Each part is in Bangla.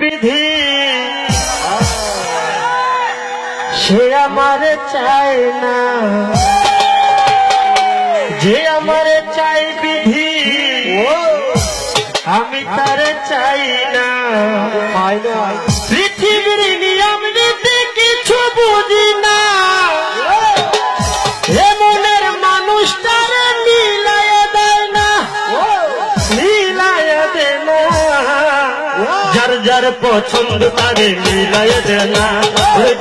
বিধি সে আমার চাই না, যে আমার চাই বিধি আমি তার চাই না। পৃথিবীর নিয়ম নীতি কিছু বুঝি না, এমনের মানুষটারে মিলাইয়া দেয় না, মিলাইয়া দেয় না। যার যার পছন্দ তারে মিলাইয়া দেয় না,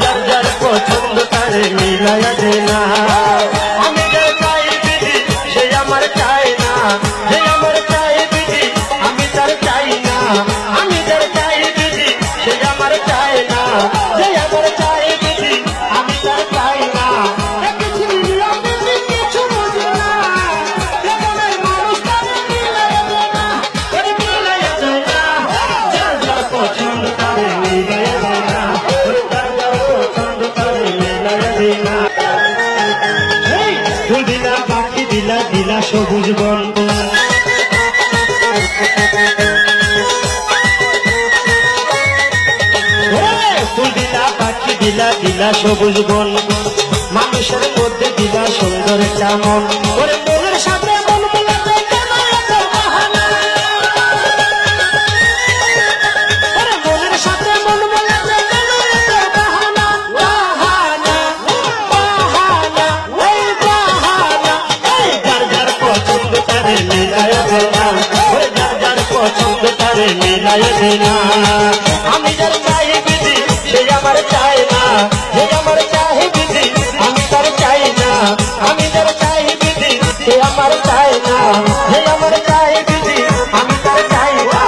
যার যার পছন্দ তারে মিলাইয়া দেয় না। আমি যার চাই বিধি সে আমার চাই না, যে আমার চাই বিধি আমি তার চাই না। আমি যার চাই বিধি সে আমার চাই না, যে আমার চাই বিধি আমি তার চাই না। কিছু বুঝি না, এমনের মানুষটারে মিলাইয়া দেয় না, মিলাইয়া দেয় না। যার যার পছন্দ তারে মিলাইয়া দেয় না, যার যার পছন্দ তারে মিলাইয়া দেয় না। ফুল দিলা পাখি দিলা দিলা সবুজ বন, ফুল দিলা পাখি দিলা দিলা সবুজ বন, মানুষের মধ্যে দিলা সুন্দর একটা মন। ওরে মনের সাথে মন মিলাতে কেন এত বাহানা, ওরে মনের সাথে মন মিলাতে কেন এত বাহানা। বাহানা বাহানা ওই বাহানা, যার যার পছন্দ তারে মিলাইয়া দেয় না, ওরে যার যার পছন্দ তারে মিলাইয়া দেয় না। আমি যার চাই বিধি সে আমার চাই না, যে আমার চাই বিধি আমি তার চাই না। আমি যার চাই বিধি সে আমার চাই না, যে আমার চাই বিধি আমি তার চাই না।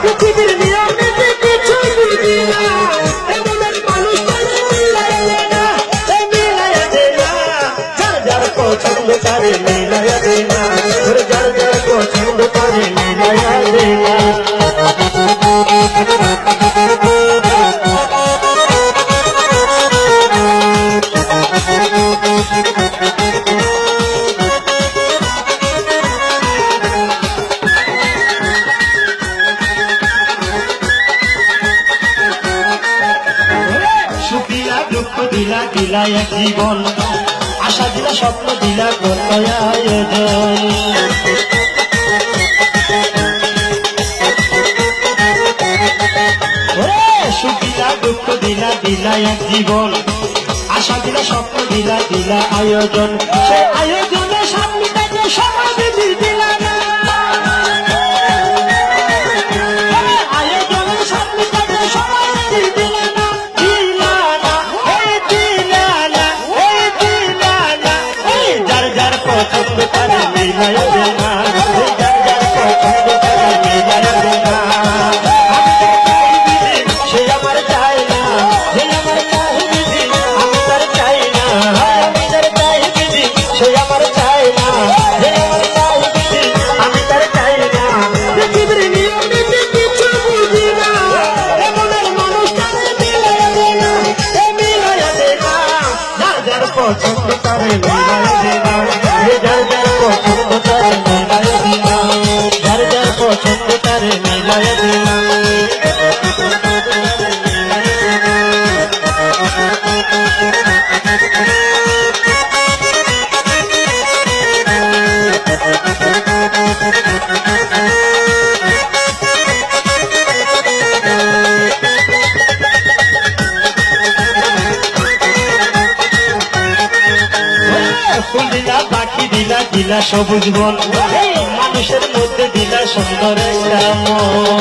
পৃথিবীর নিয়ম নীতি কিছু বুঝি না, এমনের মানুষটারে মিলাইয়া দেয় না, মিলাইয়া দেয় না। যার যার পছন্দ তারে মিলাইয়া দেয় না, যার যার পছন্দ তারে মিলাইয়া দেয় না। সুখিয়া দুঃখ দিলা দিলা এক জীবন, আশা দিলা স্বপ্ন দিলা কত আয়োজন। সুখিয়া দুঃখ দিলা দিলা এক জীবন, আশা দিলা স্বপ্ন দিলা দিলা আয়োজন। সে আয়োজনে সামনে থেকে সময় বিধি দিলা না, আয়োজনে সামনে থেকে সময় বিধি দিলা না, দিলা না এই দিলা না এই দিলা না। যার যার পছন্দ তারে মিলাইয়া দেয় না, যার যার পছন্দ তারে মিলাইয়া দেয় না। সে আমার চাই না, যে আমার চাই বিধি আমি তার চাই না। আমি যার চাই বিধি সে আমার চাই না, যে আমার চাই বিধি আমি তার চাই না। পৃথিবীর নিয়ম নীতি কিছু বুঝি না, এমনের মানুষটারে মিলাইয়া দেয় না, মিলাইয়া দেয় না। যার যার পছন্দ তারে মিলাইয়া দেয় না, যার যার পছন্দ তারে মিলাইয়া দেয় না, যার যার পছন্দ তারে মিলাইয়া দেয় না। ফুল দিলা পাখি দিলা দিলা সবুজ বন, মানুষের মধ্যে দিলা সুন্দর একটা মন।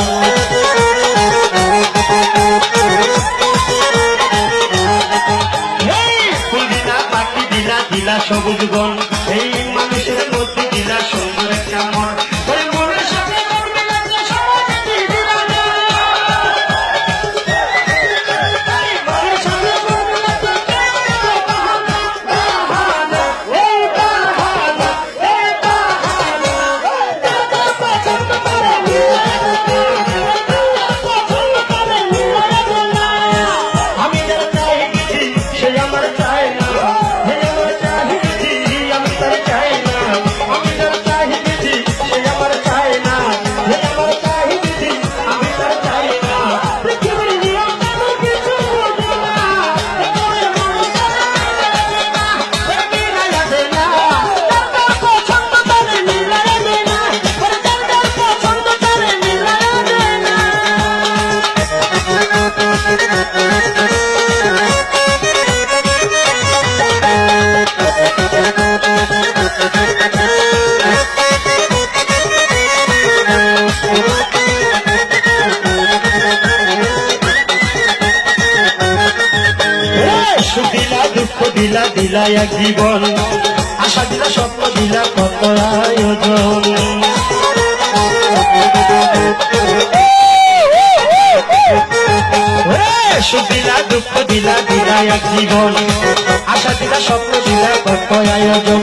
ফুল দিলা পাখি দিলা দিলা সবুজ বন, এই মানুষের মধ্যে দিলা সুন্দর একটা মন। ওই মনের সাথে মন মিলাতে সময় বিধি দিলা না, এই মনের সাথে মন মিলাতে কেন এত বাহানা। বাহানা এই বাহানা এই বাহানা, যার যার পছন্দ তারে মিলাইয়া দেয় না, দিলা দিলা এক জীবন, আশা দিলা স্বপ্ন দিলা কত আয়োজন। সুখ দিলা দুঃখ দিলা দিলা এক জীবন, আশা দিলা স্বপ্ন দিলা কত আয়োজন।